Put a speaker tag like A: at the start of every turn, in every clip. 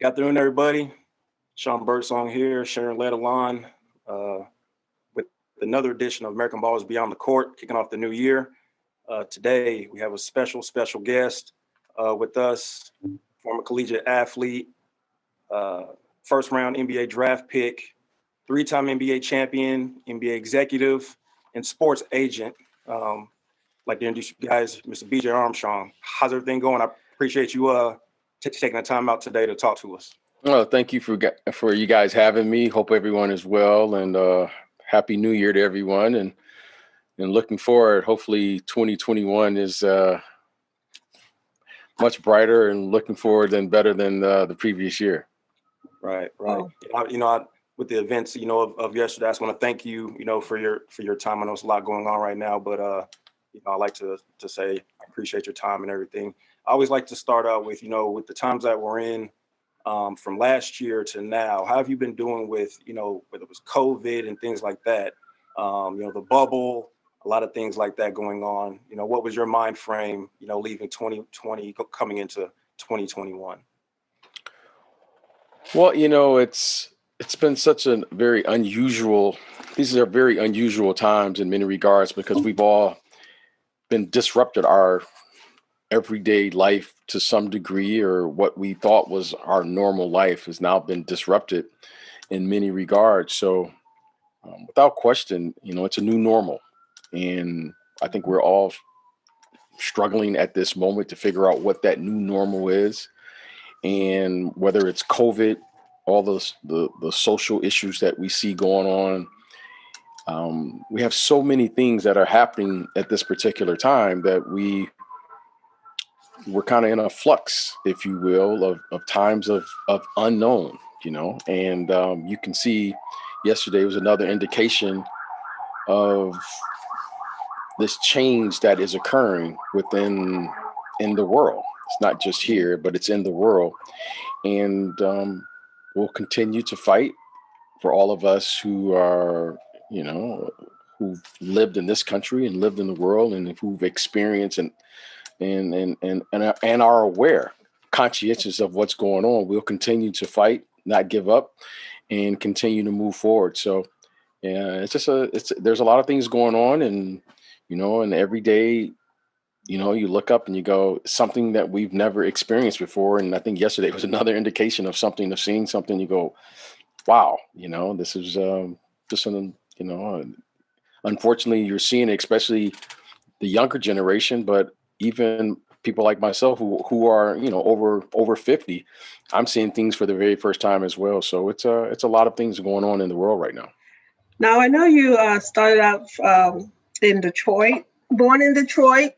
A: Good afternoon, everybody. Sean Birdsong here, sharing Led Alon with another edition of American Ballers Beyond the Court, kicking off the new year. Today, we have a special guest with us, former collegiate athlete, first round NBA draft pick, three-time NBA champion, NBA executive, and sports agent. Like to introduce you guys, Mr. B.J. Armstrong. How's everything going? I appreciate you taking the time out today to talk to us.
B: Well, thank you for you guys having me. Hope everyone is well, and happy New Year to everyone. And looking forward. Hopefully, 2021 is much brighter, and looking forward and better than the previous year.
A: Right. With the events, of yesterday, I just want to thank you, for your time. I know it's a lot going on right now, but I like to say I appreciate your time and everything. I always like to start out with, with the times that we're in, from last year to now. How have you been doing with, whether it was COVID and things like that, the bubble, a lot of things like that going on? What was your mind frame, leaving 2020, coming into 2021?
B: Well, it's been such a very unusual. These are very unusual times in many regards because we've all been disrupted our everyday life to some degree, or what we thought was our normal life has now been disrupted in many regards. So without question, it's a new normal. And I think we're all struggling at this moment to figure out what that new normal is. And whether it's COVID, all the social issues that we see going on, we have so many things that are happening at this particular time that we're kind of in a flux, if you will, of times of unknown, and you can see yesterday was another indication of this change that is occurring in the world. It's not just here, but it's in the world. And we'll continue to fight for all of us who are, who've lived in this country and lived in the world, and who've experienced and are aware, conscientious of what's going on. We'll continue to fight, not give up, and continue to move forward. So yeah, there's a lot of things going on, and and every day, you look up and you go, something that we've never experienced before. And I think yesterday was another indication of seeing something. You go, wow, this is just unfortunately, you're seeing it, especially the younger generation, but even people like myself who are, over 50, I'm seeing things for the very first time as well. So it's a lot of things going on in the world right now.
C: Now, I know you started out in Detroit, born in Detroit,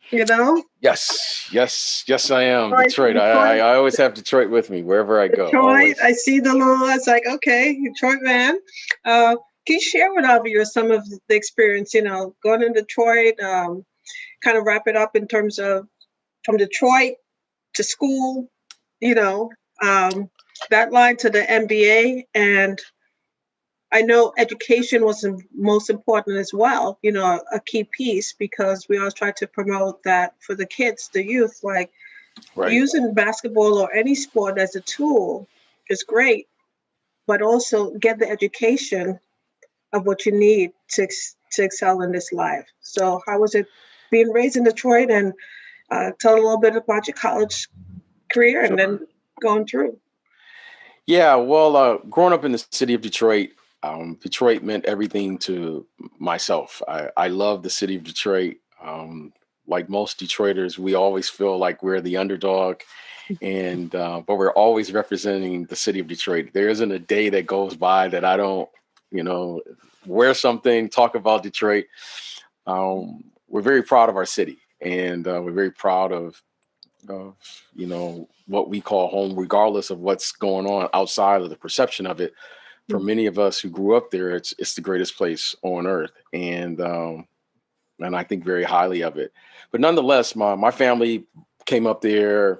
B: Yes, I am. Detroit. I always have Detroit with me wherever I go.
C: Detroit.
B: Always.
C: I see the little, it's like, okay, Detroit man. Can you share with our viewers some of the experience, going to Detroit, kind of wrap it up in terms of from Detroit to school, that line to the NBA. And I know education was the most important as well, a key piece, because we always try to promote that for the kids, the youth, like
B: right.
C: Using basketball or any sport as a tool is great, but also get the education of what you need to excel in this life. So how was it being raised in Detroit, and tell a little bit about your college career and then going through?
B: Yeah, well, growing up in the city of Detroit, Detroit meant everything to myself. I love the city of Detroit. Like most Detroiters, we always feel like we're the underdog, and but we're always representing the city of Detroit. There isn't a day that goes by that I don't, wear something, talk about Detroit. We're very proud of our city, and we're very proud of what we call home, regardless of what's going on outside of the perception of it. For many of us who grew up there, it's the greatest place on earth, and I think very highly of it. But nonetheless, my family came up there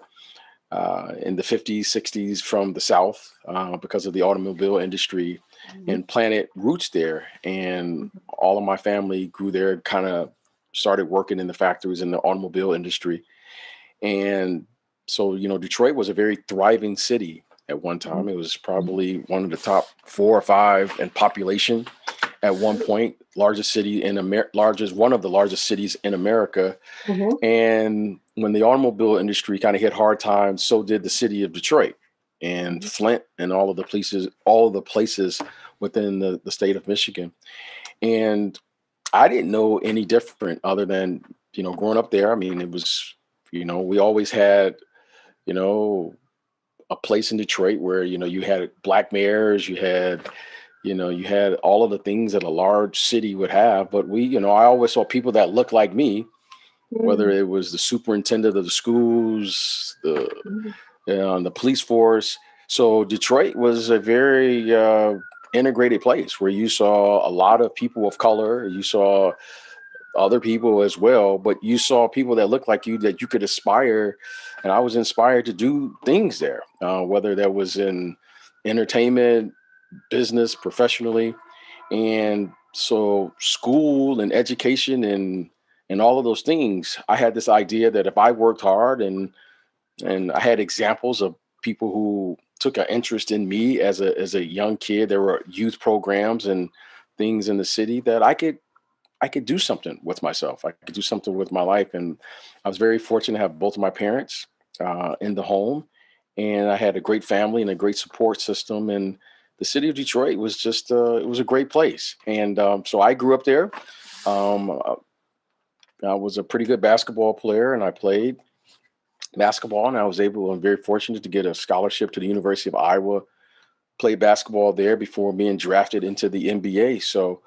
B: in the 50s, 60s from the South because of the automobile industry, and planted roots there. And all of my family grew there, kind of started working in the factories in the automobile industry. And so, Detroit was a very thriving city at one time. It was probably one of the top 4 or 5 in population at one point, largest city in one of the largest cities in America.
C: Mm-hmm.
B: And when the automobile industry kind of hit hard times, so did the city of Detroit and Flint and all of the places within the state of Michigan. And I didn't know any different other than, growing up there. I mean, it was, we always had, a place in Detroit where, you had black mayors, you had all of the things that a large city would have. But I always saw people that looked like me, whether it was the superintendent of the schools, the police force. So Detroit was a very integrated place where you saw a lot of people of color. You saw other people as well, but you saw people that looked like you that you could aspire. And I was inspired to do things there, whether that was in entertainment, business, professionally. And so school and education and all of those things, I had this idea that if I worked hard and I had examples of people who took an interest in me as a young kid, there were youth programs and things in the city that I could do something with myself. I could do something with my life. And I was very fortunate to have both of my parents in the home. And I had a great family and a great support system. And the city of Detroit was just, it was a great place. And so I grew up there. I was a pretty good basketball player and I played basketball, and I'm very fortunate to get a scholarship to the University of Iowa, played basketball there before being drafted into the NBA. So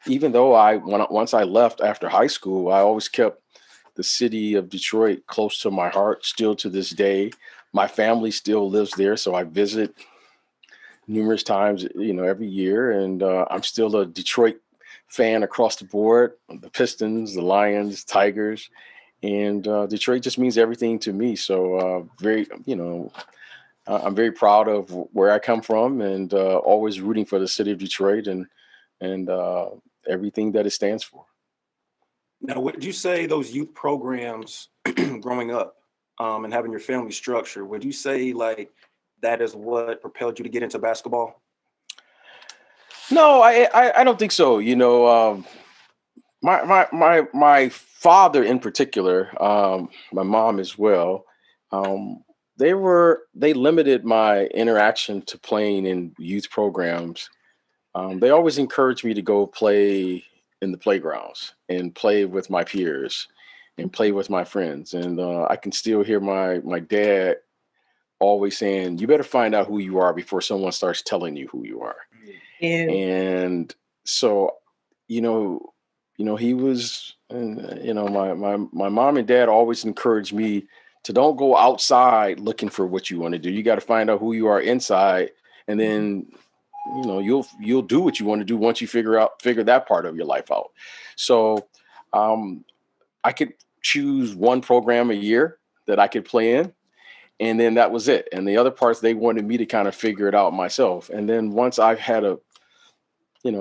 B: even though once I left after high school, I always kept the city of Detroit close to my heart still to this day. My family still lives there, so I visit numerous times, every year. And I'm still a Detroit fan across the board, the Pistons, the Lions, Tigers. And Detroit just means everything to me. So I'm very proud of where I come from and always rooting for the city of Detroit and everything that it stands for.
A: Now, would you say those youth programs growing up and having your family structure, would you say like that is what propelled you to get into basketball?
B: No, I don't think so. My father in particular, my mom as well, they limited my interaction to playing in youth programs. They always encouraged me to go play in the playgrounds and play with my peers and play with my friends. And I can still hear my dad always saying, "You better find out who you are before someone starts telling you who you are."
C: Yeah.
B: And so, you know, he was, my mom and dad always encouraged me to don't go outside looking for what you want to do. You got to find out who you are inside, and then, you'll do what you want to do once you figure that part of your life out. So, I could choose one program a year that I could play in, and then that was it. And the other parts, they wanted me to kind of figure it out myself. And then once I've had a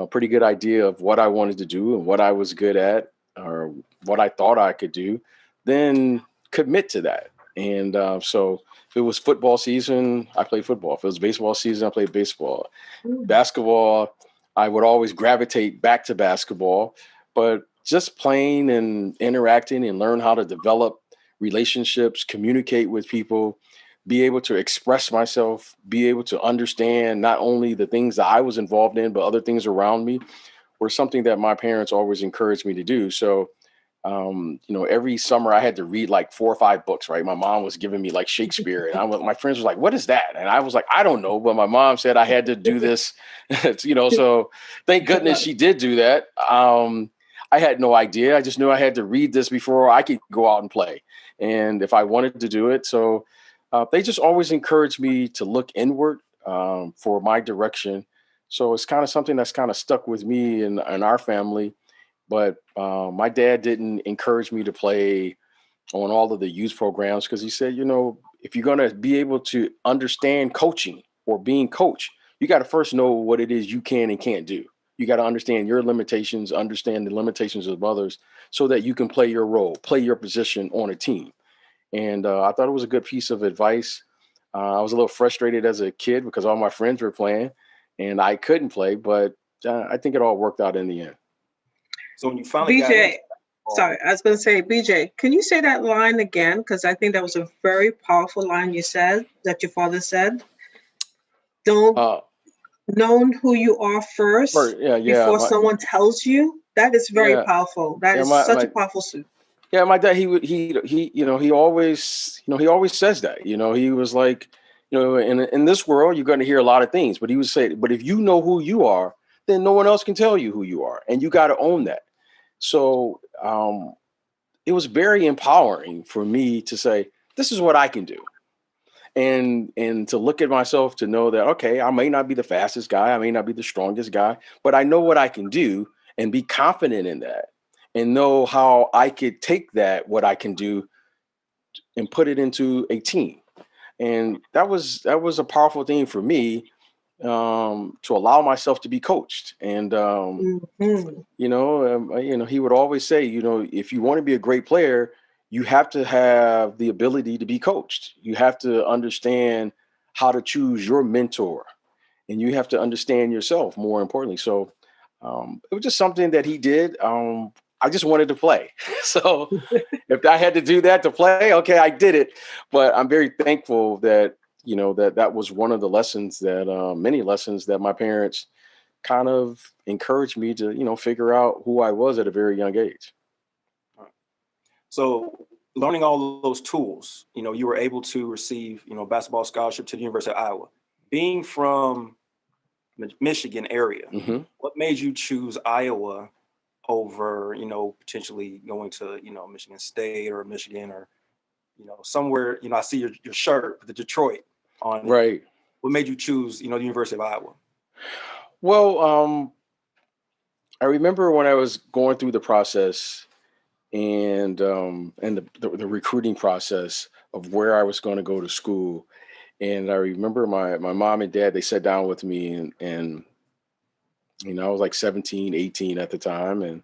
B: pretty good idea of what I wanted to do and what I was good at or what I thought I could do, then commit to that. And so if it was football season, I played football. If it was baseball season, I played baseball. Basketball, I would always gravitate back to basketball, but just playing and interacting and learn how to develop relationships, communicate with people, be able to express myself, be able to understand not only the things that I was involved in, but other things around me were something that my parents always encouraged me to do. So, every summer I had to read like 4 or 5 books, right? My mom was giving me like Shakespeare and my friends were like, "What is that?" And I was like, "I don't know." But my mom said I had to do this, so thank goodness she did do that. I had no idea. I just knew I had to read this before I could go out and play. And if I wanted to do it. So they just always encouraged me to look inward for my direction. So it's kind of something that's kind of stuck with me and our family. But my dad didn't encourage me to play on all of the youth programs because he said, if you're going to be able to understand coaching or being coached, you got to first know what it is you can and can't do. You got to understand your limitations, understand the limitations of others so that you can play your role, play your position on a team. And I thought it was a good piece of advice. I was a little frustrated as a kid because all my friends were playing and I couldn't play, but I think it all worked out in the end.
A: So when you finally got into
C: BJ, sorry, I was going to say, BJ, can you say that line again? Because I think that was a very powerful line you said, that your father said. Don't
B: Uh,
C: know who you are first
B: yeah,
C: before someone tells you. That is very
B: yeah,
C: powerful. That
B: yeah,
C: is such a powerful suit.
B: yeah, my dad, he always, he always says that, he was like, in this world, you're going to hear a lot of things, but he would say, but if you know who you are, then no one else can tell you who you are. And you got to own that. So, it was very empowering for me to say, this is what I can do. And to look at myself to know that, okay, I may not be the fastest guy, I may not be the strongest guy, but I know what I can do and be confident in that and know how I could take that, what I can do, and put it into a team. And that was a powerful thing for me, to allow myself to be coached. And
C: Mm-hmm.
B: he would always say, if you want to be a great player, you have to have the ability to be coached. You have to understand how to choose your mentor, and you have to understand yourself, more importantly. So it was just something that he did. I just wanted to play. So if I had to do that to play, okay, I did it. But I'm very thankful that, that was one of the lessons that, many lessons that my parents kind of encouraged me to, figure out who I was at a very young age.
A: So learning all those tools, you were able to receive, basketball scholarship to the University of Iowa. Being from Michigan area,
B: Mm-hmm.
A: what made you choose Iowa over, potentially going to, Michigan State or Michigan or, somewhere, I see your shirt with the Detroit on it.
B: Right.
A: What made you choose, the University of Iowa?
B: Well, I remember when I was going through the process and the recruiting process of where I was going to go to school. And I remember my mom and dad, they sat down with me and I was like 17, 18 at the time. And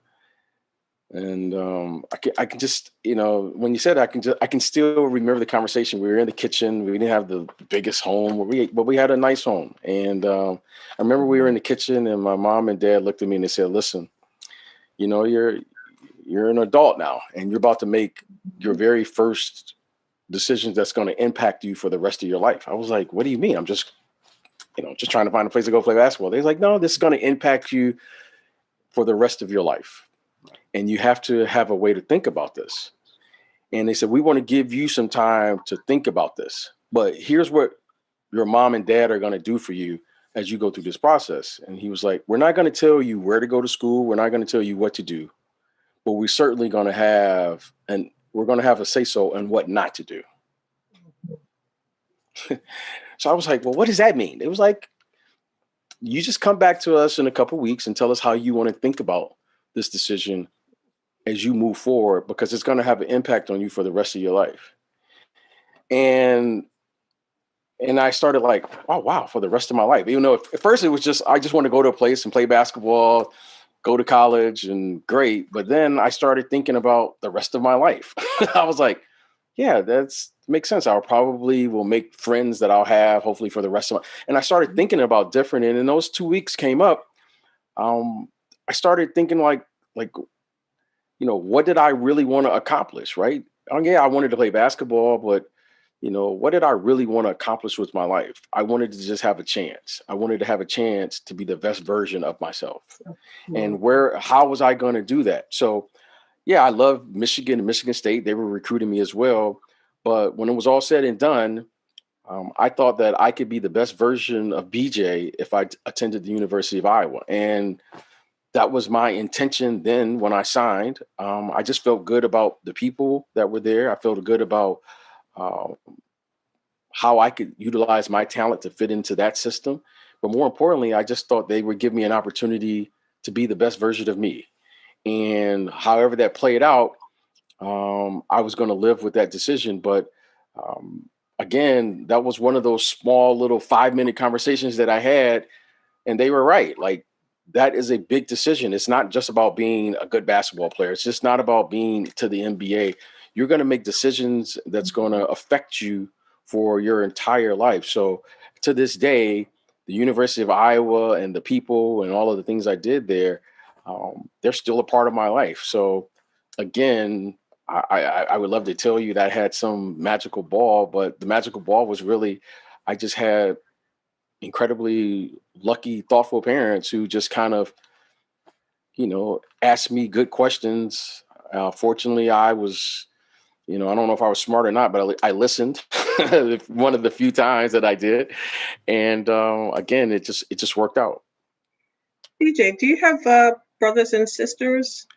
B: I can just, when you said I can still remember the conversation. We were in the kitchen. We didn't have the biggest home, but we had a nice home. And I remember we were in the kitchen, and my mom and dad looked at me and they said, "Listen, you're an adult now, and you're about to make your very first decisions that's going to impact you for the rest of your life." I was like, "What do you mean? I'm just trying to find a place to go play basketball." They're like, "No, this is going to impact you for the rest of your life. And you have to have a way to think about this." And they said, "We want to give you some time to think about this. But here's what your mom and dad are going to do for you as you go through this process." And he was like, "We're not going to tell you where to go to school. We're not going to tell you what to do. But we're certainly going to have, and we're going to have a say so in what not to do." So I was like, "Well, what does that mean?" It was like, "You just come back to us in a couple of weeks and tell us how you want to think about this decision as you move forward, because it's going to have an impact on you for the rest of your life." And I started like, "Oh, wow, for the rest of my life." Even though at first it was just, I just want to go to a place and play basketball, go to college, and great. But then I started thinking about the rest of my life. I was like, yeah, that's makes sense. I'll probably will make friends that I'll have hopefully for the rest of my, and I started thinking about different. And in those 2 weeks came up, I started thinking like, what did I really want to accomplish? Right. Oh, yeah, I wanted to play basketball, but what did I really want to accomplish with my life? I wanted to just have a chance. I wanted to have a chance to be the best version of myself. And how was I going to do that? So, yeah, I love Michigan and Michigan State. They were recruiting me as well. But when it was all said and done, I thought that I could be the best version of BJ if I attended the University of Iowa. And that was my intention then when I signed. I just felt good about the people that were there. I felt good about uh, how I could utilize my talent to fit into that system. But more importantly, I just thought they would give me an opportunity to be the best version of me. And however that played out, I was going to live with that decision. But um, again, that was one of those small little 5-minute conversations that I had. And they were right. Like, that is a big decision. It's not just about being a good basketball player. It's just not about being to the NBA. You're going to make decisions that's going to affect you for your entire life. So to this day, the University of Iowa and the people and all of the things I did there, they're still a part of my life. So again, I would love to tell you that I had some magical ball, but the magical ball was really, I just had incredibly lucky, thoughtful parents who just kind of, asked me good questions. Fortunately, I was, I don't know if I was smart or not, but I listened one of the few times that I did. And again, it just worked out.
C: BJ, do you have brothers and sisters?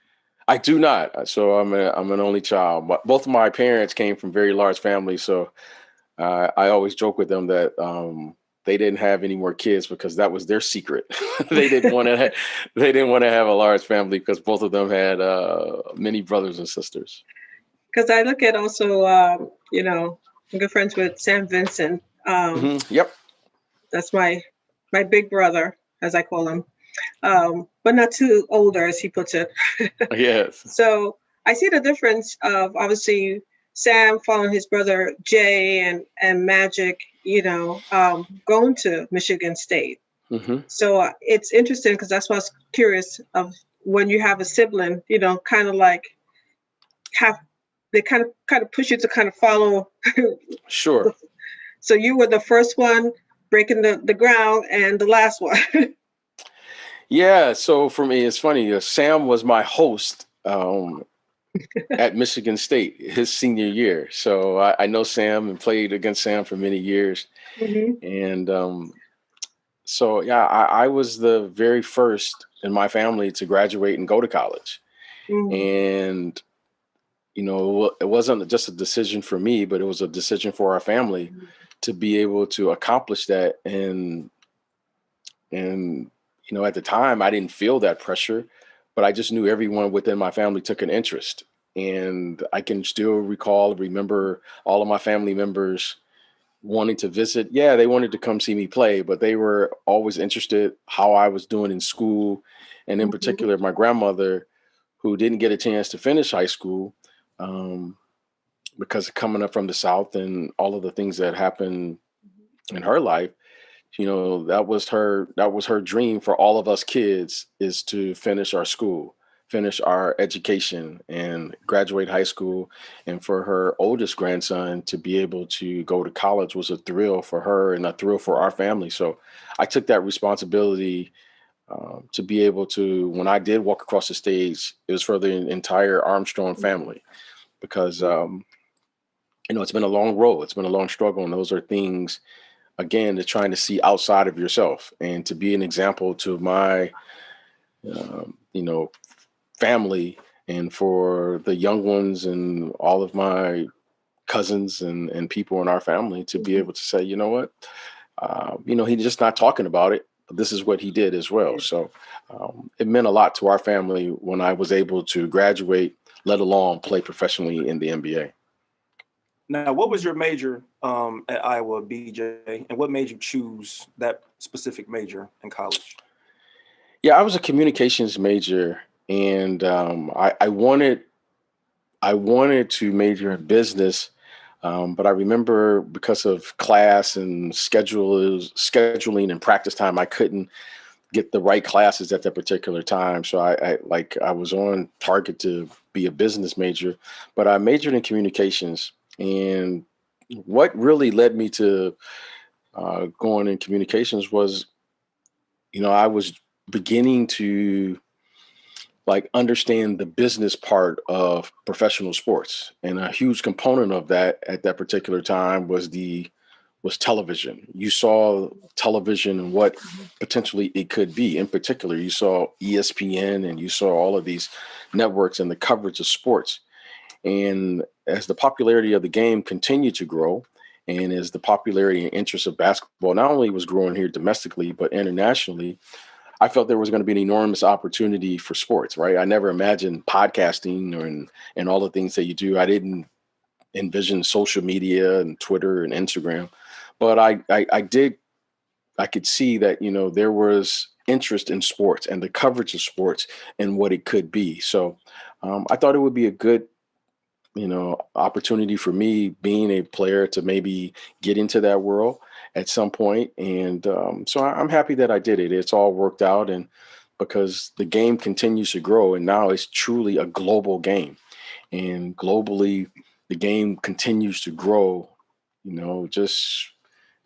B: I do not. So I'm an only child. But both of my parents came from very large families. So I always joke with them that they didn't have any more kids because that was their secret. they didn't want to. They didn't want to have a large family because both of them had many brothers and sisters.
C: Because I look at also, I'm good friends with Sam Vincent.
B: Yep.
C: That's my big brother, as I call him, but not too older, as he puts it.
B: Yes.
C: So I see the difference of obviously Sam following his brother Jay and Magic, going to Michigan State.
B: hmm
C: So it's interesting because that's why I was curious of when you have a sibling, kind of like have they kind of push you to kind of follow.
B: Sure.
C: So you were the first one breaking the ground and the last one.
B: Yeah. So for me, it's funny. Sam was my host at Michigan State his senior year. So I know Sam and played against Sam for many years.
C: hmm
B: And so, yeah, I was the very first in my family to graduate and go to college.
C: hmm
B: And, it wasn't just a decision for me, but it was a decision for our family to be able to accomplish that. And, at the time I didn't feel that pressure, but I just knew everyone within my family took an interest. And I can still remember all of my family members wanting to visit. Yeah, they wanted to come see me play, but they were always interested how I was doing in school. And in
C: hmm
B: particular, my grandmother, who didn't get a chance to finish high school um, because of coming up from the South and all of the things that happened in her life. That was her dream for all of us kids, is to finish our school, finish our education and graduate high school. And for her oldest grandson to be able to go to college was a thrill for her and a thrill for our family. So I took that responsibility to be able to, when I did walk across the stage, it was for the entire Armstrong family, because it's been a long road, it's been a long struggle, and those are things, again, to trying to see outside of yourself and to be an example to my, you know, family, and for the young ones and all of my cousins and people in our family to be able to say, you know what, he's just not talking about it, but this is what he did as well. So it meant a lot to our family when I was able to graduate, let alone play professionally in the NBA.
A: Now, what was your major at Iowa, BJ, and what made you choose that specific major in college?
B: Yeah, I was a communications major, and I wanted to major in business, but I remember because of class and scheduling and practice time, I couldn't get the right classes at that particular time. So I was on target to be a business major, but I majored in communications. And what really led me to going in communications was, I was beginning to understand the business part of professional sports, and a huge component of that at that particular time was television. You saw television and what potentially it could be. In particular, you saw ESPN and you saw all of these networks and the coverage of sports. And as the popularity of the game continued to grow, and as the popularity and interest of basketball not only was growing here domestically but internationally, I felt there was going to be an enormous opportunity for sports, right? I never imagined podcasting and all the things that you do. I didn't envision social media and Twitter and Instagram, but I could see that, there was interest in sports and the coverage of sports and what it could be. So I thought it would be a good opportunity for me being a player to maybe get into that world at some point. And so I'm happy that I did it. It's all worked out. And because the game continues to grow and now it's truly a global game. And globally, the game continues to grow, just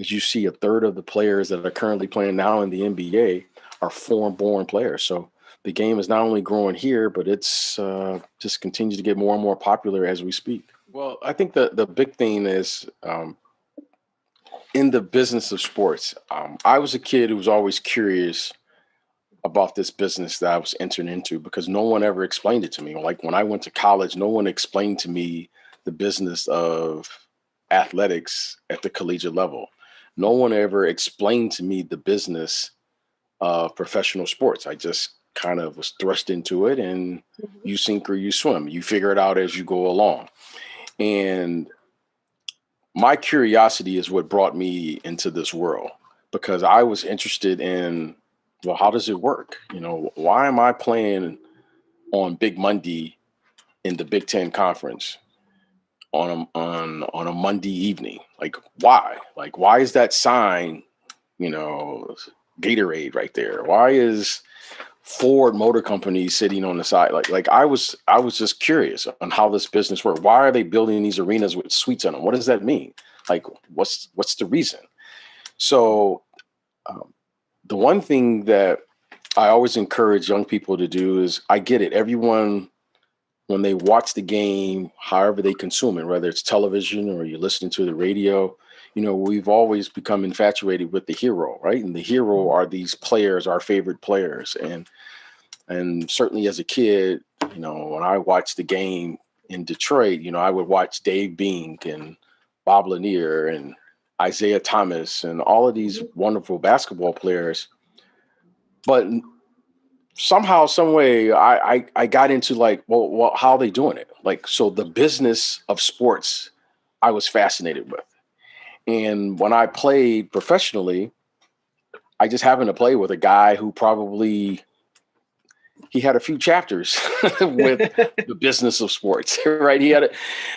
B: as you see, a third of the players that are currently playing now in the NBA are foreign-born players. So the game is not only growing here, but it's just continues to get more and more popular as we speak. Well, I think the big thing is in the business of sports. I was a kid who was always curious about this business that I was entering into because no one ever explained it to me. Like when I went to college, no one explained to me the business of athletics at the collegiate level. No one ever explained to me the business of professional sports. I just kind of was thrust into it, and
C: Mhm.
B: you sink or you swim. You figure it out as you go along. And my curiosity is what brought me into this world because I was interested in, well, how does it work? Why am I playing on Big Monday in the Big Ten Conference on a Monday evening? Like, why? Like, why is that sign, you know, Gatorade right there? Why is Ford Motor Company sitting on the side? Like I was just curious on how this business worked. Why are they building these arenas with suites in them? What does that mean? Like, what's the reason? So um, the one thing that I always encourage young people to do is, I get it. Everyone, when they watch the game, however they consume it, whether it's television or you're listening to the radio, we've always become infatuated with the hero, right? And the hero are these players, our favorite players. And certainly as a kid, when I watched the game in Detroit, I would watch Dave Bing and Bob Lanier and Isaiah Thomas and all of these
C: Mhm.
B: wonderful basketball players. But somehow, some way, I got into like, well, how are they doing it? Like, so the business of sports, I was fascinated with. And when I played professionally, I just happened to play with a guy who probably he had a few chapters with the business of sports, right?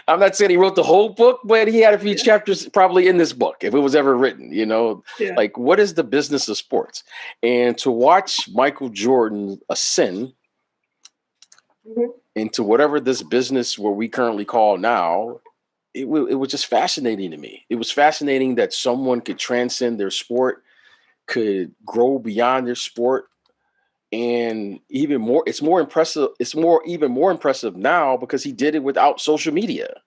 B: I'm not saying he wrote the whole book, but he had a few
C: Yeah.
B: chapters probably in this book, if it was ever written,
C: Yeah.
B: like what is the business of sports? And to watch Michael Jordan ascend
C: Mhm.
B: into whatever this business what we currently call now, it was just fascinating to me. It was fascinating that someone could transcend their sport, could grow beyond their sport. And even more, it's more impressive. It's even more impressive now because he did it without social media.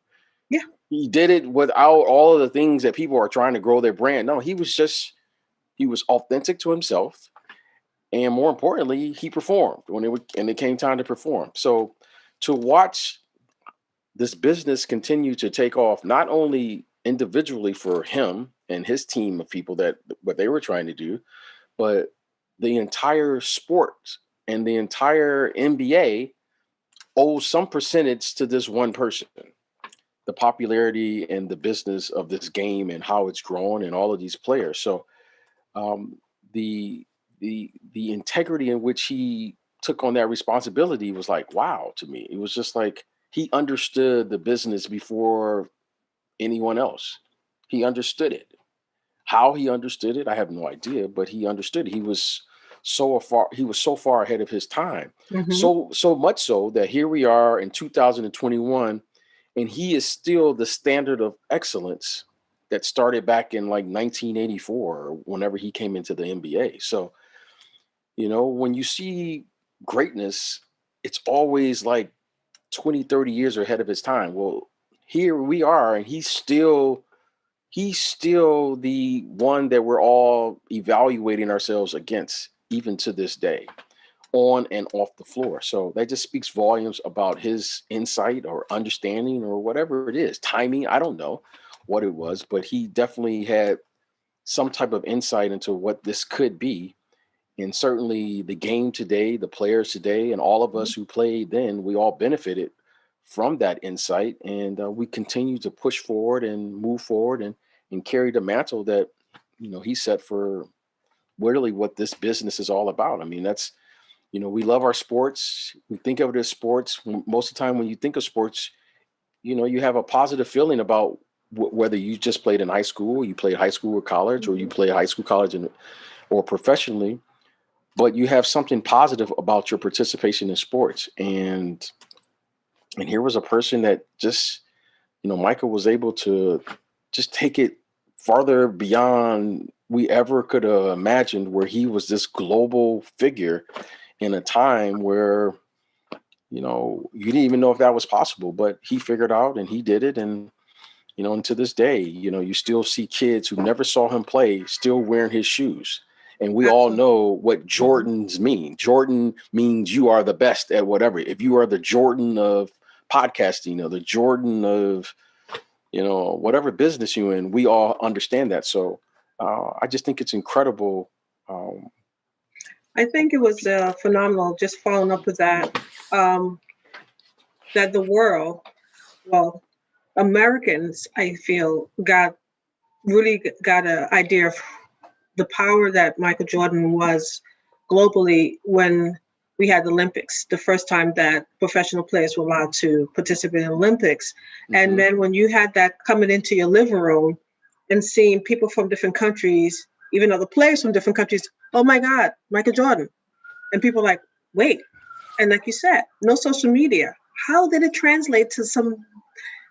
C: Yeah.
B: He did it without all of the things that people are trying to grow their brand. No, he was authentic to himself. And more importantly, he performed and it came time to perform. So to watch this business continue to take off, not only individually for him and his team of people that what they were trying to do, but the entire sport and the entire NBA owes some percentage to this one person. The popularity and the business of this game and how it's grown and all of these players. So um, the the integrity in which he took on that responsibility was like wow to me. It was just like he understood the business before anyone else. He understood it. How he understood it, I have no idea, but he understood. He was so far ahead of his time.
C: Mhm.
B: So much so that here we are in 2021 and he is still the standard of excellence that started back in like 1984 or whenever he came into the NBA. So, when you see greatness, it's always like 20, 30 years ahead of his time. Well, here we are and he's still the one that we're all evaluating ourselves against, even to this day, on and off the floor. So that just speaks volumes about his insight or understanding or whatever it is. Timing, I don't know what it was, but he definitely had some type of insight into what this could be. And certainly the game today, the players today, and all of us
C: Mhm.
B: who played then, we all benefited from that insight. And we continue to push forward and move forward and carry the mantle that, he set for really what this business is all about. I mean, we love our sports. We think of it as sports. Most of the time when you think of sports, you have a positive feeling about whether you just played in high school, you played high school or college, or you play high school, college, or professionally, but you have something positive about your participation in sports. And here was a person that just, Michael was able to just take it farther beyond we ever could have imagined, where he was this global figure in a time where, you didn't even know if that was possible, but he figured out and he did it. And to this day, you still see kids who never saw him play still wearing his shoes. And we all know what Jordans mean. Jordan means you are the best at whatever. If you are the Jordan of podcasting, or the Jordan of, whatever business you're in, we all understand that. So I just think it's incredible.
C: I think it was phenomenal, just following up with that, that the world, well, Americans, I feel, really got an idea of the power that Michael Jordan was globally when we had the Olympics, the first time that professional players were allowed to participate in the Olympics. Mm-hmm. And then when you had that coming into your living room and seeing people from different countries, even other players from different countries, oh my God, Michael Jordan. And people are like, wait. And like you said, no social media. How did it translate to some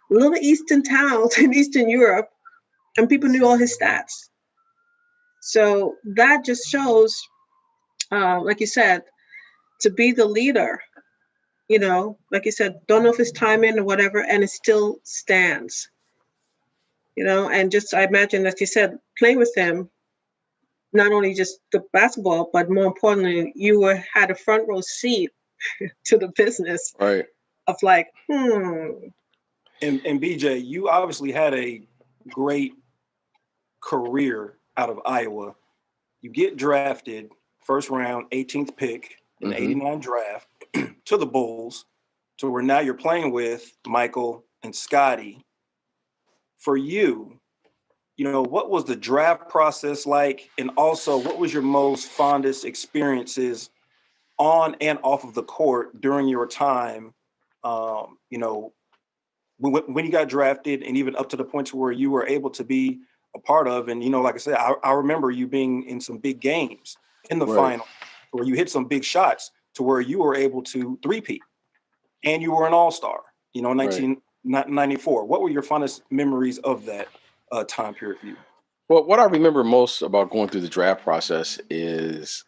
C: little Eastern towns in Eastern Europe and people knew all his stats? So that just shows, like you said, to be the leader, like you said, don't know if it's timing or whatever, and it still stands, and just, I imagine, as you said, playing with him, not only just the basketball, but more importantly, you had a front row seat to the business,
B: right?
C: Of like,
A: And BJ, you obviously had a great career out of Iowa. You get drafted first round, 18th pick in the 89 draft to the Bulls, to where now you're playing with Michael and Scotty. For you, what was the draft process like? And also, what was your most fondest experiences on and off of the court during your time, when you got drafted, and even up to the point to where you were able to be a part of? And, like I said, I remember you being in some big games in the final, where you hit some big shots to where you were able to three-peat, and you were an all-star, 1994. What were your fondest memories of that time period for you?
B: Well, what I remember most about going through the draft process is,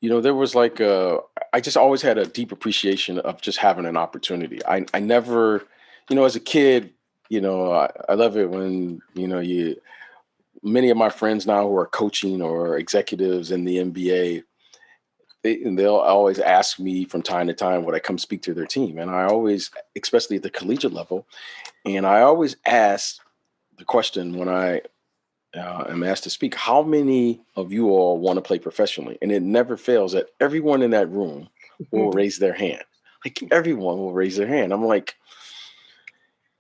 B: there was like I just always had a deep appreciation of just having an opportunity. I never, as a kid, I love it when, many of my friends now who are coaching or executives in the NBA, they'll always ask me from time to time, would I come speak to their team? And I always, especially at the collegiate level, and I always ask the question when I am asked to speak, how many of you all want to play professionally? And it never fails that everyone in that room will raise their hand. Like, everyone will raise their hand. I'm like,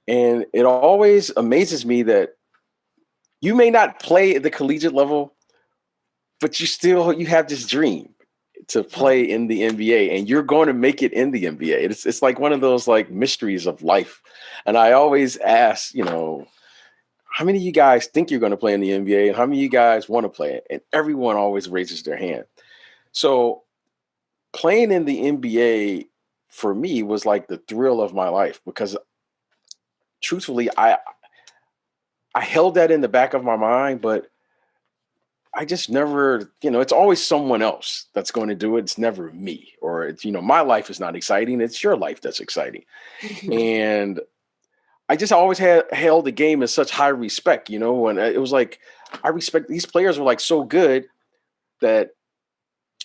B: and it always amazes me that you may not play at the collegiate level, but you have this dream to play in the NBA, and you're going to make it in the NBA. It's like one of those like mysteries of life. And I always ask, how many of you guys think you're going to play in the NBA, and how many of you guys want to play it? And everyone always raises their hand. So playing in the NBA for me was like the thrill of my life, because truthfully, I held that in the back of my mind, but I just never, it's always someone else that's going to do it. It's never me, or it's, my life is not exciting. It's your life that's exciting. And I just always held the game in such high respect, and it was like, I respect these players were like so good that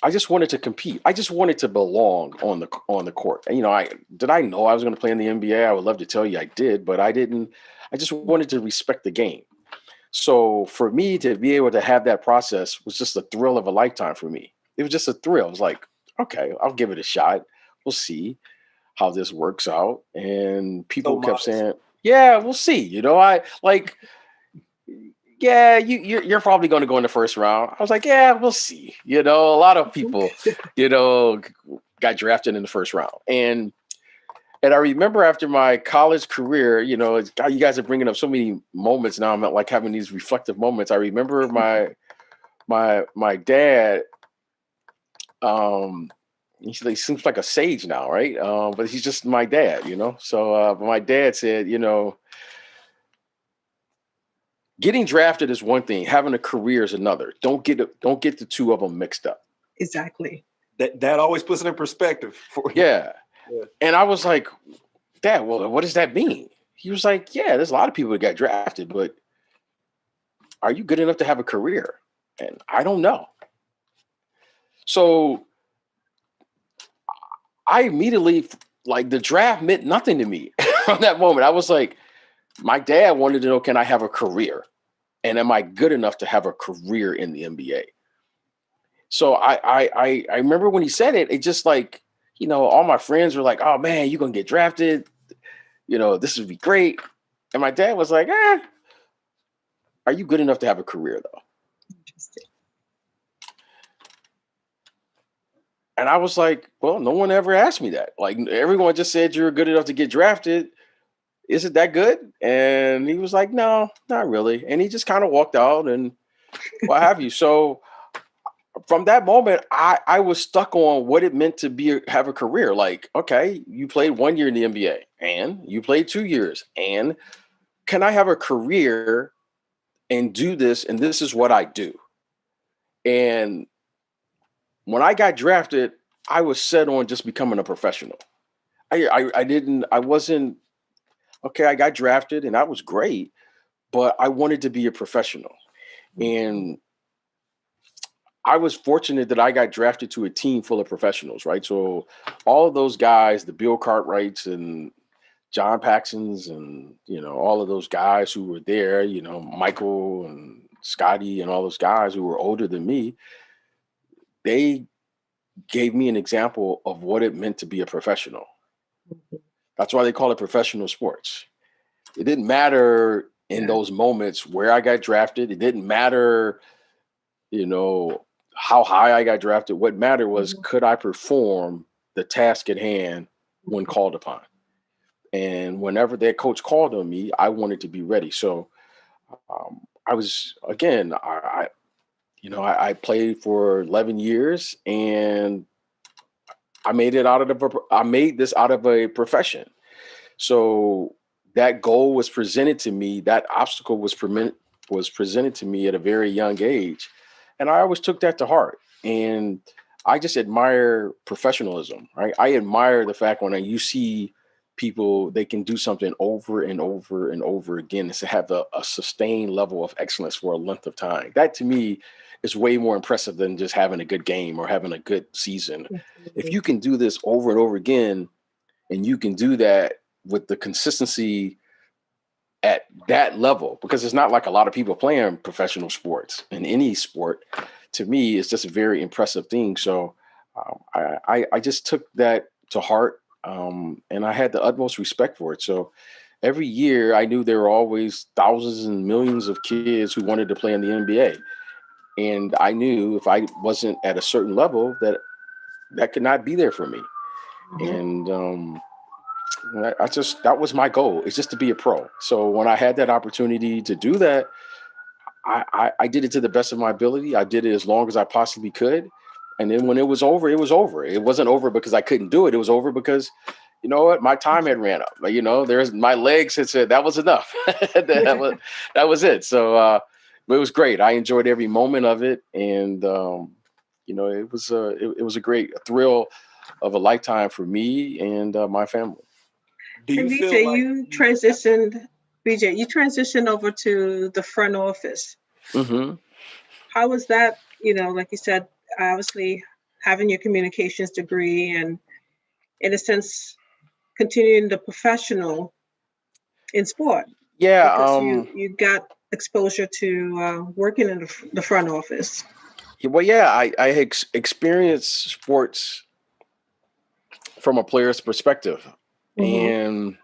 B: I just wanted to compete. I just wanted to belong on the court. And, I know I was going to play in the NBA. I would love to tell you I did, but I didn't. I just wanted to respect the game. So for me to be able to have that process was just a thrill of a lifetime for me. It was just a thrill. It was like, okay, I'll give it a shot. We'll see how this works out. And people kept saying, yeah, we'll see. I like, yeah, you're probably going to go in the first round. I was like, yeah, we'll see. A lot of people, got drafted in the first round. And And I remember after my college career, you know, God, you guys are bringing up so many moments now. I'm like having these reflective moments. I remember my dad. He seems like a sage now, right? But he's just my dad, you know. So my dad said, you know, getting drafted is one thing, having a career is another. Don't get the two of them mixed up.
C: Exactly.
A: That always puts it in perspective for you.
B: Yeah. And I was like, Dad, well, what does that mean? He was like, yeah, there's a lot of people that got drafted, but are you good enough to have a career? And I don't know. So I immediately, like, the draft meant nothing to me from that moment. I was like, my dad wanted to know, can I have a career? And am I good enough to have a career in the NBA? So I remember when he said it, it just like, you know, all my friends were like, oh man, you're going to get drafted. You know, this would be great. And my dad was like, are you good enough to have a career though?
C: Interesting.
B: And I was like, well, no one ever asked me that. Like everyone just said you're good enough to get drafted. Is it that good? And he was like, no, not really. And he just kind of walked out and what have you. So from that moment, I was stuck on what it meant to have a career. Like, okay, you played 1 year in the NBA and you played 2 years. And can I have a career and do this? And this is what I do. And when I got drafted, I was set on just becoming a professional. I wasn't, okay, I got drafted and that was great, but I wanted to be a professional. And I was fortunate that I got drafted to a team full of professionals, right? So all of those guys, the Bill Cartwrights and John Paxsons and, you know, all of those guys who were there, you know, Michael and Scotty and all those guys who were older than me, they gave me an example of what it meant to be a professional. That's why they call it professional sports. It didn't matter in those moments where I got drafted. It didn't matter, you know, how high I got drafted. What mattered was, could I perform the task at hand when called upon? And whenever that coach called on me, I wanted to be ready. So I was, again, I played for 11 years and I made this out of a profession. So that goal was presented to me. That obstacle was presented to me at a very young age. And I always took that to heart. And I just admire professionalism, right? I admire the fact when you see people, they can do something over and over and over again to have a sustained level of excellence for a length of time. That to me is way more impressive than just having a good game or having a good season. If you can do this over and over again, and you can do that with the consistency at that level, because it's not like a lot of people playing professional sports in any sport. To me, it's just a very impressive thing. So I just took that to heart, and I had the utmost respect for it. So every year I knew there were always thousands and millions of kids who wanted to play in the NBA. And I knew if I wasn't at a certain level that could not be there for me. And that was my goal, is just to be a pro. So when I had that opportunity to do that, I did it to the best of my ability. I did it as long as I possibly could. And then when it was over, it was over. It wasn't over because I couldn't do it. It was over because, you know what, my time had ran up. You know, my legs had said that was enough. that was it. So it was great. I enjoyed every moment of it. And, you know, it was a great thrill of a lifetime for me and my family.
C: And BJ, you transitioned over to the front office.
B: Mm-hmm.
C: How was that? You know, like you said, obviously having your communications degree and, in a sense, continuing the professional in sport.
B: Yeah.
C: Because you got exposure to working in the front office.
B: Well, yeah, I experienced sports from a player's perspective. And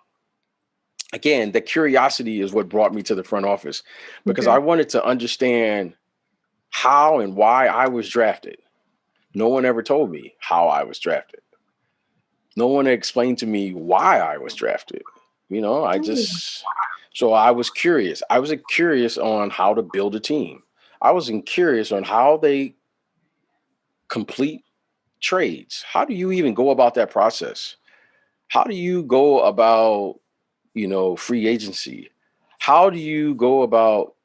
B: again, the curiosity is what brought me to the front office, because I wanted to understand how and why I was drafted. No one ever told me how I was drafted. No one explained to me why I was drafted. So I was curious. I was curious on how to build a team. I was curious on how they complete trades. How do you even go about that process? How do you go about, free agency? How do you go about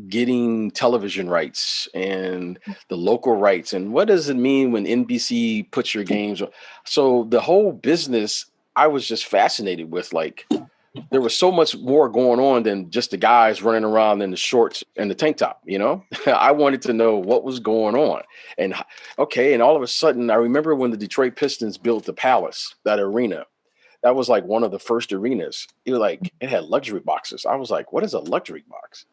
B: getting television rights and the local rights? And what does it mean when NBC puts your games on? So the whole business, I was just fascinated with, like, there was so much more going on than just the guys running around in the shorts and the tank top, I wanted to know what was going on. And okay, and all of a sudden, I remember when the Detroit Pistons built the Palace, that arena. That was like one of the first arenas. It had luxury boxes. I was like, what is a luxury box?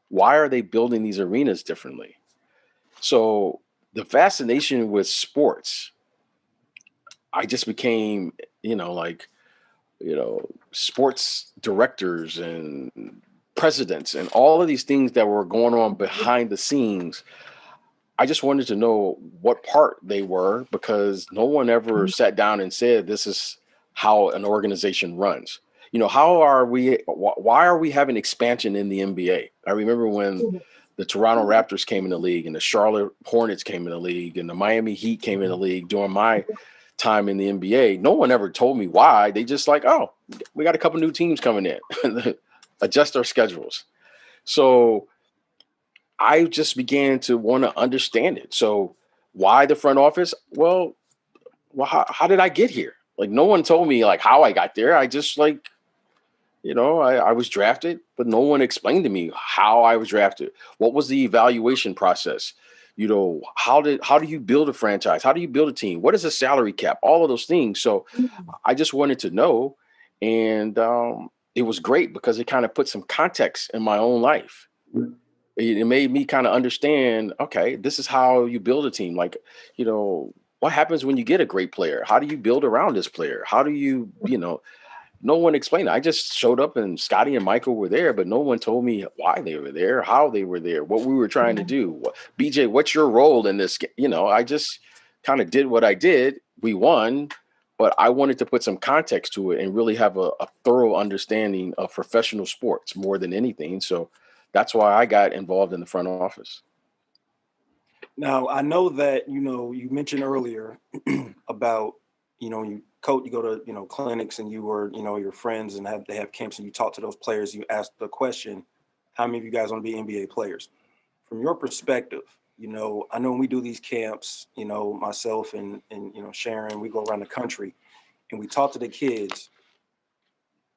B: Why are they building these arenas differently? So the fascination with sports, I just became, sports directors and presidents and all of these things that were going on behind the scenes. I just wanted to know what part they were, because no one ever sat down and said, this is how an organization runs. Why are we having expansion in the NBA? I remember when the Toronto Raptors came in the league and the Charlotte Hornets came in the league and the Miami Heat came in the league during my time in the NBA. No one ever told me why. They just like, oh, we got a couple new teams coming in, adjust our schedules. So I just began to want to understand it. So why the front office? Well, how did I get here? Like, no one told me like how I got there. I just I was drafted, but no one explained to me how I was drafted. What was the evaluation process? How do you build a franchise? How do you build a team? What is a salary cap? All of those things. So I just wanted to know. And it was great because it kind of put some context in my own life. It made me kind of understand, okay, this is how you build a team. Like, what happens when you get a great player? How do you build around this player? How do you, no one explained it. I just showed up and Scotty and Michael were there, but no one told me why they were there, how they were there, what we were trying to do. BJ, what's your role in this? I just kind of did what I did. We won, but I wanted to put some context to it and really have a thorough understanding of professional sports more than anything. So that's why I got involved in the front office.
A: Now, I know that, you mentioned earlier about, you coach, you go to, clinics and you were, your friends and they have camps and you talk to those players. You ask the question, how many of you guys want to be NBA players? From your perspective, I know when we do these camps, myself and Sharon, we go around the country and we talk to the kids.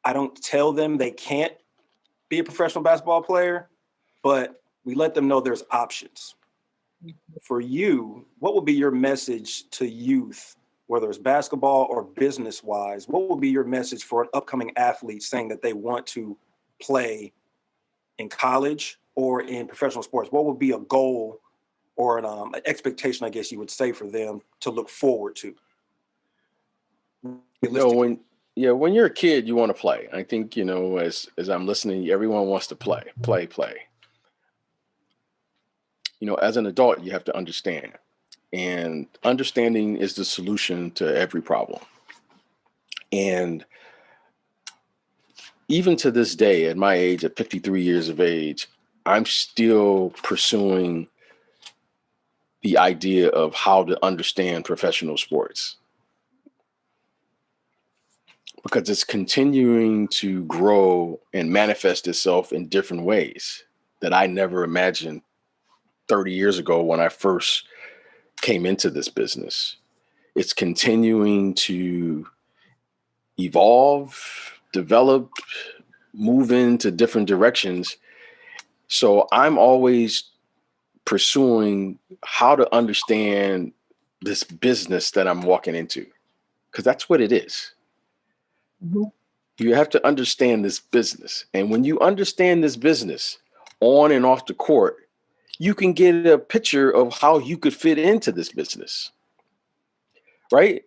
A: I don't tell them they can't be a professional basketball player, but we let them know there's options. For you, what would be your message to youth, whether it's basketball or business wise? What would be your message for an upcoming athlete saying that they want to play in college or in professional sports? What would be a goal or an expectation, I guess you would say, for them to look forward to?
B: When you're a kid, you want to play. I think, as I'm listening, everyone wants to play. As an adult, you have to understand. And understanding is the solution to every problem. And even to this day, at my age, at 53 years of age, I'm still pursuing the idea of how to understand professional sports, because it's continuing to grow and manifest itself in different ways that I never imagined 30 years ago when I first came into this business. It's continuing to evolve, develop, move into different directions. So I'm always pursuing how to understand this business that I'm walking into, because that's what it is. Mm-hmm. You have to understand this business. And when you understand this business on and off the court, you can get a picture of how you could fit into this business, right?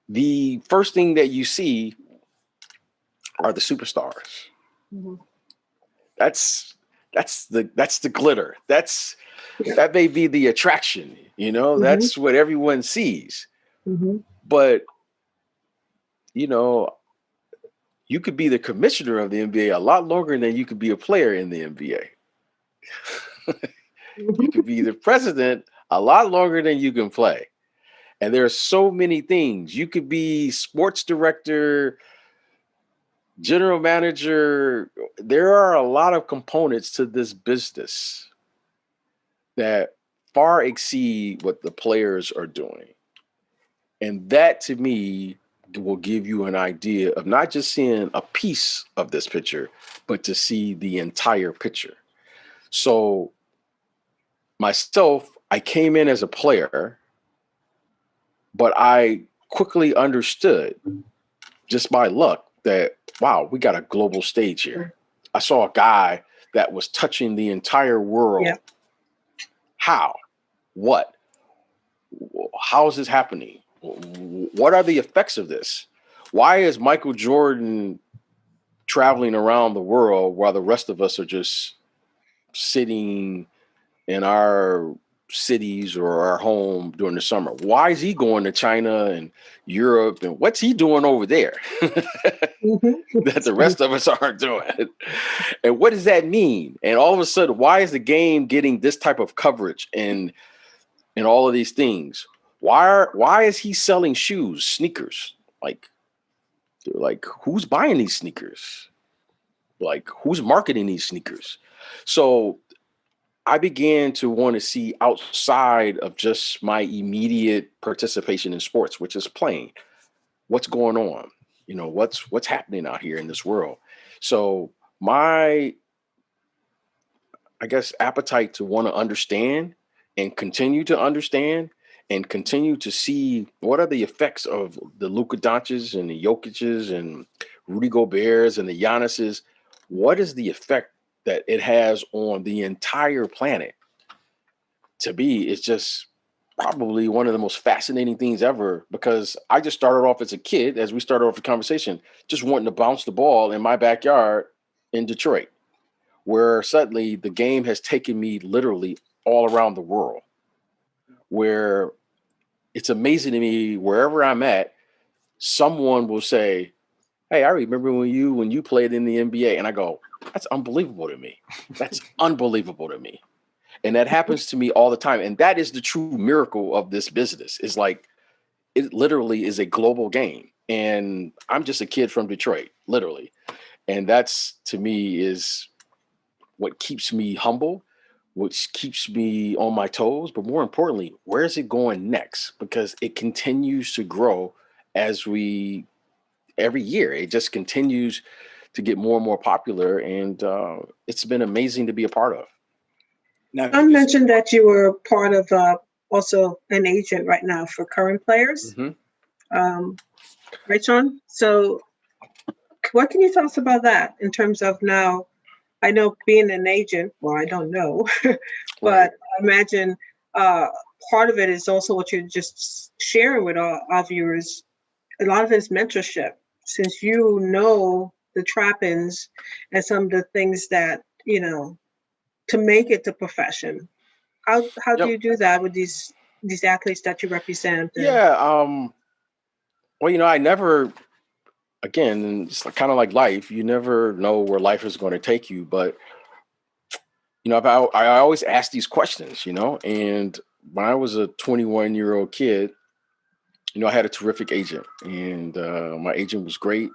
B: The first thing that you see are the superstars. Mm-hmm. That's the glitter. That may be the attraction, mm-hmm. That's what everyone sees. Mm-hmm. But, you know, you could be the commissioner of the NBA a lot longer than you could be a player in the NBA. You could be the president a lot longer than you can play. And there are so many things. You could be sports director, general manager. There are a lot of components to this business that far exceed what the players are doing. And that to me will give you an idea of not just seeing a piece of this picture, but to see the entire picture. So myself, I came in as a player, but I quickly understood just by luck that, wow, we got a global stage here. I saw a guy that was touching the entire world.
C: Yeah.
B: How? What? How is this happening? What are the effects of this? Why is Michael Jordan traveling around the world while the rest of us are just sitting in our cities or our home during the summer? Why is he going to China and Europe, and what's he doing over there that the rest of us aren't doing? And what does that mean? And all of a sudden, why is the game getting this type of coverage and all of these things? Why is he selling shoes, sneakers? Like who's buying these sneakers? Like who's marketing these sneakers? So I began to want to see outside of just my immediate participation in sports, which is playing. What's going on? You know, what's happening out here in this world? So my, I guess, appetite to want to understand and continue to understand and continue to see what are the effects of the Luka Doncics and the Jokic's and Rudy Gobert's and the Giannis's. What is the effect that it has on the entire planet? To me, it's just probably one of the most fascinating things ever, because I just started off as a kid, as we started off the conversation, just wanting to bounce the ball in my backyard in Detroit, where suddenly the game has taken me literally all around the world, where it's amazing to me wherever I'm at, someone will say, hey, I remember when you played in the NBA. And I go, that's unbelievable to me. That's unbelievable to me. And that happens to me all the time. And that is the true miracle of this business. Is like, it literally is a global game. And I'm just a kid from Detroit, literally. And that's, to me, is what keeps me humble, which keeps me on my toes. But more importantly, where is it going next? Because it continues to grow every year. It just continues to get more and more popular. And it's been amazing to be a part of.
A: Now,
C: I mentioned that you were part of also an agent right now for current players.
B: Mm-hmm.
C: Right, Sean? So what can you tell us about that in terms of now? I know being an agent, well, I don't know, but
B: Right.
C: I imagine part of it is also what you're just sharing with our viewers. A lot of it is mentorship, since you know the trappings and some of the things that, to make it the profession. How do
B: Yep.
C: you do that with these athletes that you represent?
B: Yeah. Well, I never, again, it's kind of like life. You never know where life is going to take you. But, I always ask these questions, and when I was a 21-year-old kid, I had a terrific agent, and my agent was great,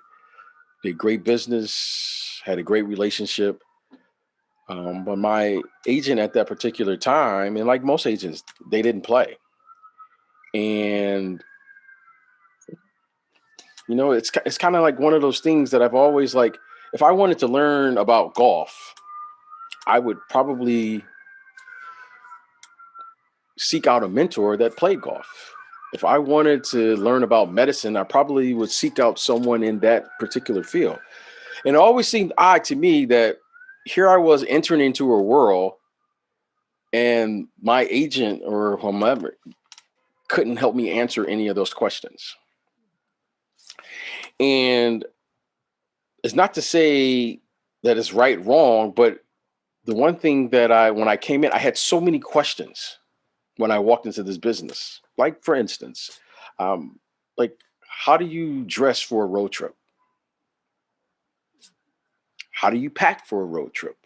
B: did great business, had a great relationship. But my agent at that particular time, and like most agents, they didn't play. And, it's kind of like one of those things that I've always like, if I wanted to learn about golf, I would probably seek out a mentor that played golf. If I wanted to learn about medicine, I probably would seek out someone in that particular field. And it always seemed odd to me that here I was entering into a world and my agent or whomever couldn't help me answer any of those questions. And it's not to say that it's right, wrong, but the one thing that when I came in, I had so many questions when I walked into this business. Like, for instance, Like, how do you dress for a road trip? How do you pack for a road trip?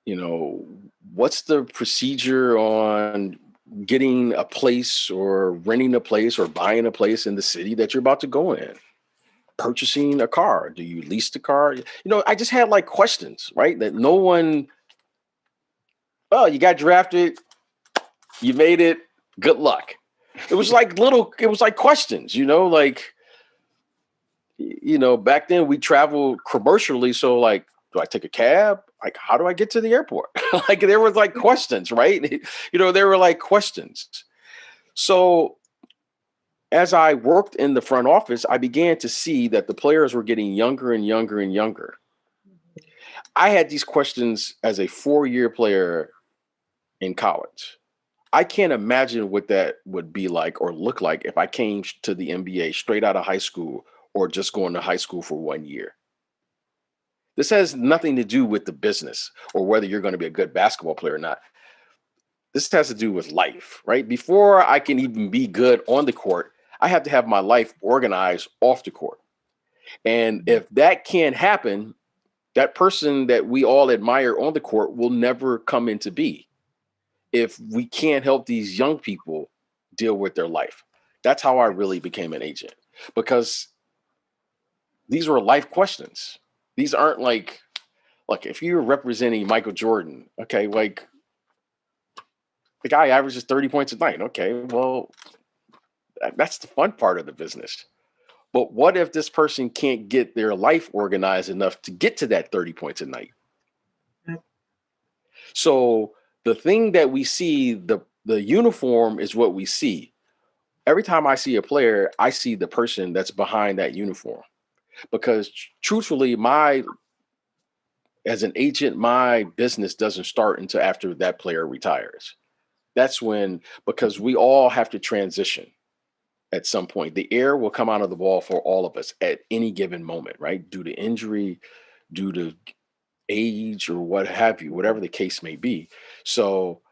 B: You know, what's the procedure on getting a place or renting a place or buying a place in the city that you're about to go in? Purchasing a car. Do you lease the car? You know, I just had like questions, right? That no one, oh, you got drafted, you made it, good luck. It was like it was like questions, you know, like, you know, back then we traveled commercially. So like, do I take a cab? Like, how do I get to the airport? Like there was like questions, right? You know, there were like questions. So as I worked in the front office, I began to see that the players were getting younger and younger and younger. I had these questions as a 4-year player in college. I can't imagine what that would be like or look like if I came to the NBA straight out of high school or just going to high school for 1 year. This has nothing to do with the business or whether you're going to be a good basketball player or not. This has to do with life, right? Before I can even be good on the court, I have to have my life organized off the court. And if that can't happen, that person that we all admire on the court will never come into be if we can't help these young people deal with their life. That's how I really became an agent, because these were life questions. These aren't like if you're representing Michael Jordan, okay, like the guy averages 30 points a night. Okay, well, that's the fun part of the business. But what if this person can't get their life organized enough to get to that 30 points a night? So the thing that we see, the uniform is what we see. Every time I see a player, I see the person that's behind that uniform. Because truthfully, as an agent, my business doesn't start until after that player retires. That's when, because we all have to transition at some point. The air will come out of the ball for all of us at any given moment, right? Due to injury, due to age, or what have you, whatever the case may be. So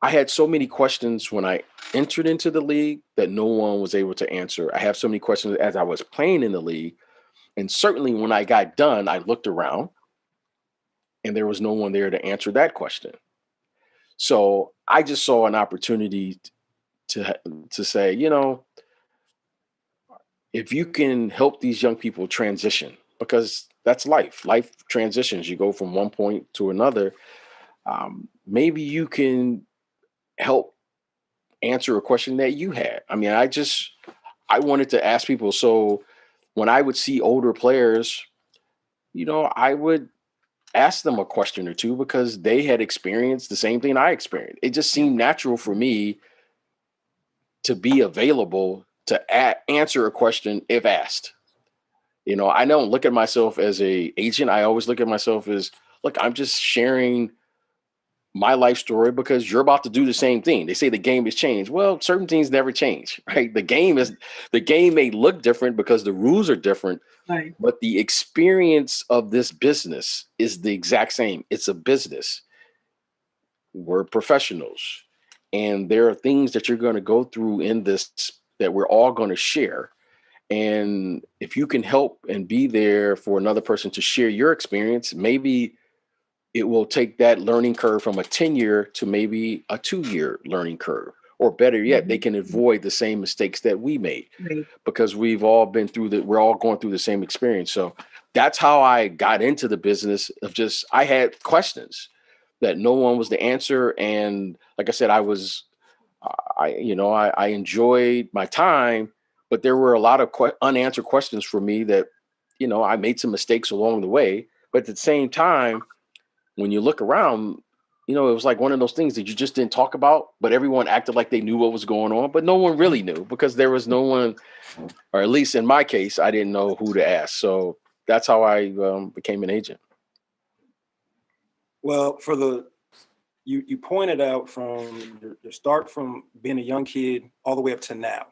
B: I had so many questions when I entered into the league that no one was able to answer. I have so many questions as I was playing in the league. And certainly when I got done, I looked around and there was no one there to answer that question. So I just saw an opportunity to say, you know, if you can help these young people transition, because that's life transitions, you go from one point to another. Maybe you can help answer a question that you had. I mean, I wanted to ask people. So when I would see older players, you know, I would ask them a question or two because they had experienced the same thing I experienced. It just seemed natural for me to be available to answer a question if asked. You know, I don't look at myself as a agent. I always look at myself as, look, I'm just sharing my life story because you're about to do the same thing. They say the game has changed. Well, certain things never change, right? The game may look different because the rules are different,
C: Right.
B: but the experience of this business is the exact same. It's a business. We're professionals. And there are things that you're going to go through in this that we're all going to share. And if you can help and be there for another person to share your experience, maybe it will take that learning curve from a 10-year to maybe a 2-year learning curve. Or better yet, they can avoid the same mistakes that we made,
C: Right.
B: because we're all going through the same experience. So that's how I got into the business of just, I had questions that no one was the answer. And like I said, I enjoyed my time, but there were a lot of unanswered questions for me that, you know, I made some mistakes along the way. But at the same time, when you look around, you know, it was like one of those things that you just didn't talk about, but everyone acted like they knew what was going on, but no one really knew because there was no one, or at least in my case, I didn't know who to ask. So that's how I became an agent.
A: Well, you pointed out from your start from being a young kid all the way up to now.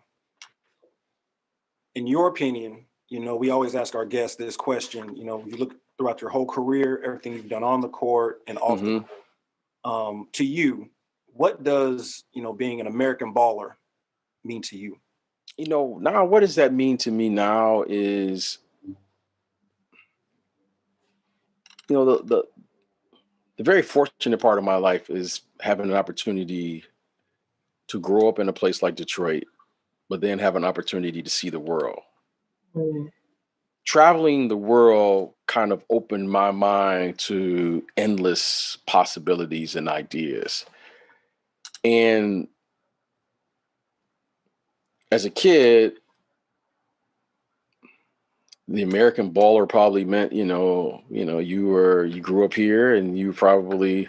A: In your opinion, you know, we always ask our guests this question. You know, you look throughout your whole career, everything you've done on the court and off the
B: Mm-hmm.
A: court. To you, what does, you know, being an American baller mean to you?
B: Now what does that mean to me now is, the very fortunate part of my life is having an opportunity to grow up in a place like Detroit, but then have an opportunity to see the world.
C: Mm.
B: Traveling the world kind of opened my mind to endless possibilities and ideas. And as a kid, the American baller probably meant, you grew up here and you probably,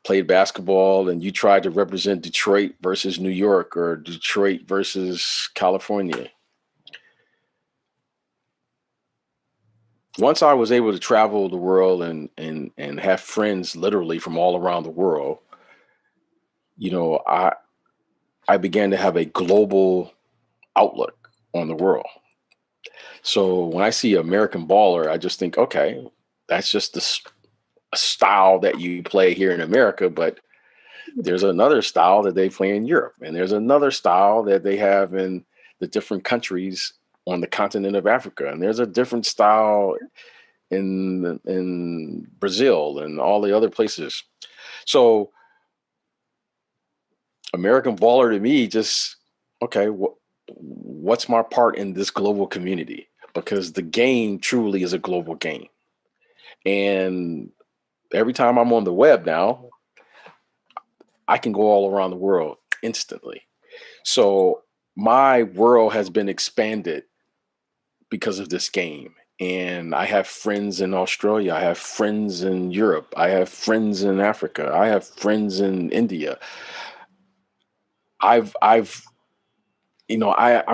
B: played basketball and you tried to represent Detroit versus New York or Detroit versus California. Once I was able to travel the world and have friends literally from all around the world, I began to have a global outlook on the world. So when I see American baller, I just think, okay, that's just a style that you play here in America, but there's another style that they play in Europe, and there's another style that they have in the different countries on the continent of Africa, and there's a different style in Brazil and all the other places. So American baller to me just, okay, what's my part in this global community? Because the game truly is a global game. And every time I'm on the web now, I can go all around the world instantly. So my world has been expanded because of this game. And I have friends in Australia. I have friends in Europe. I have friends in Africa. I have friends in India. I've I'm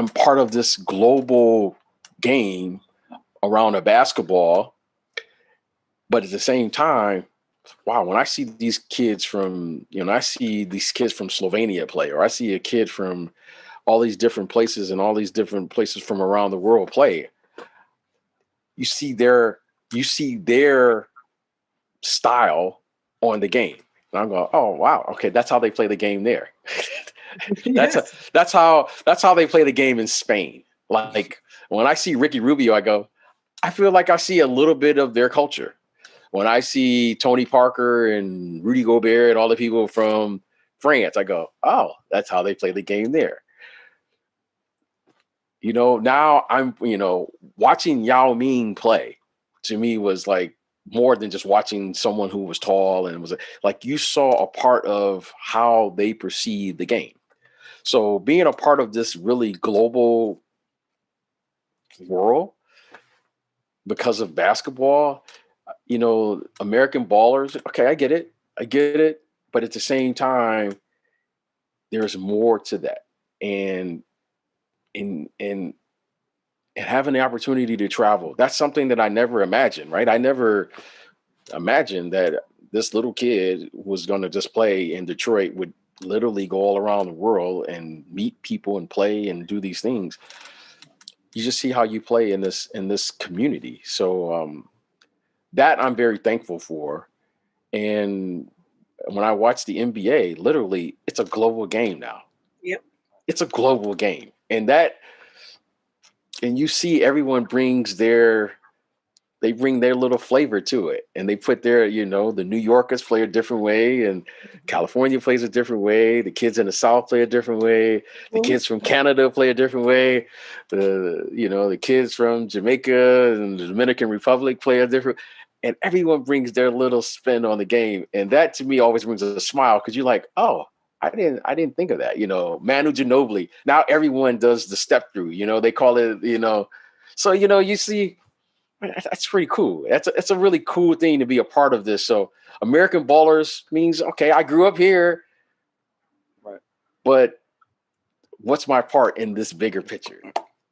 B: part of this global game around a basketball, but at the same time, wow, when I see these kids from, I see these kids from Slovenia play, or I see a kid from all these different places and all these different places from around the world play, you see their style on the game. And I'm going, oh wow, okay, that's how they play the game there.
C: Yes.
B: That's how they play the game in Spain. Like when I see Ricky Rubio, I go, I feel like I see a little bit of their culture. When I see Tony Parker and Rudy Gobert and all the people from France, I go, oh, that's how they play the game there. Now I'm, watching Yao Ming play to me was like more than just watching someone who was tall, and was like you saw a part of how they perceive the game. So being a part of this really global world because of basketball, American ballers, okay, I get it. I get it. But at the same time, there's more to that. And and having the opportunity to travel, that's something that I never imagined, right? I never imagined that this little kid was going to just play in Detroit, would literally go all around the world and meet people and play and do these things. You just see how you play in this community. So that I'm very thankful for. And when I watch the NBA, literally, it's a global game now.
C: Yep.
B: It's a global game, and you see everyone they bring their little flavor to it, and they put the New Yorkers play a different way, and California plays a different way. The kids in the South play a different way. The
C: Mhm.
B: kids from Canada play a different way. The kids from Jamaica and the Dominican Republic play a different, and everyone brings their little spin on the game. And that to me always brings a smile, because you're like, oh, I didn't think of that. Manu Ginobili. Now everyone does the step through, they call it, so, you see, that's pretty cool. It's a really cool thing to be a part of this. So American ballers means, okay, I grew up here,
A: Right.
B: but what's my part in this bigger picture?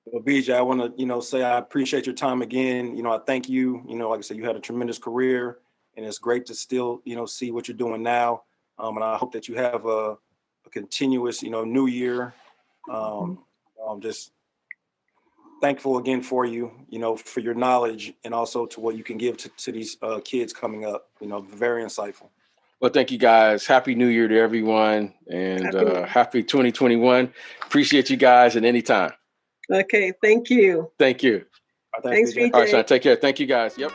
A: Well, BJ, I want to, say I appreciate your time again. I thank you. Like I said, you had a tremendous career, and it's great to still, see what you're doing now. And I hope that you have a continuous, new year. I'm just thankful again for you, for your knowledge, and also to what you can give to these kids coming up. Very insightful.
B: Well, thank you guys. Happy New Year to everyone, and happy 2021. Appreciate you guys at any time.
C: Okay, thank you.
B: Thank you.
C: Thanks,
A: BJ.
C: BJ.
B: All right, Sean, take care. Thank you guys. Yep.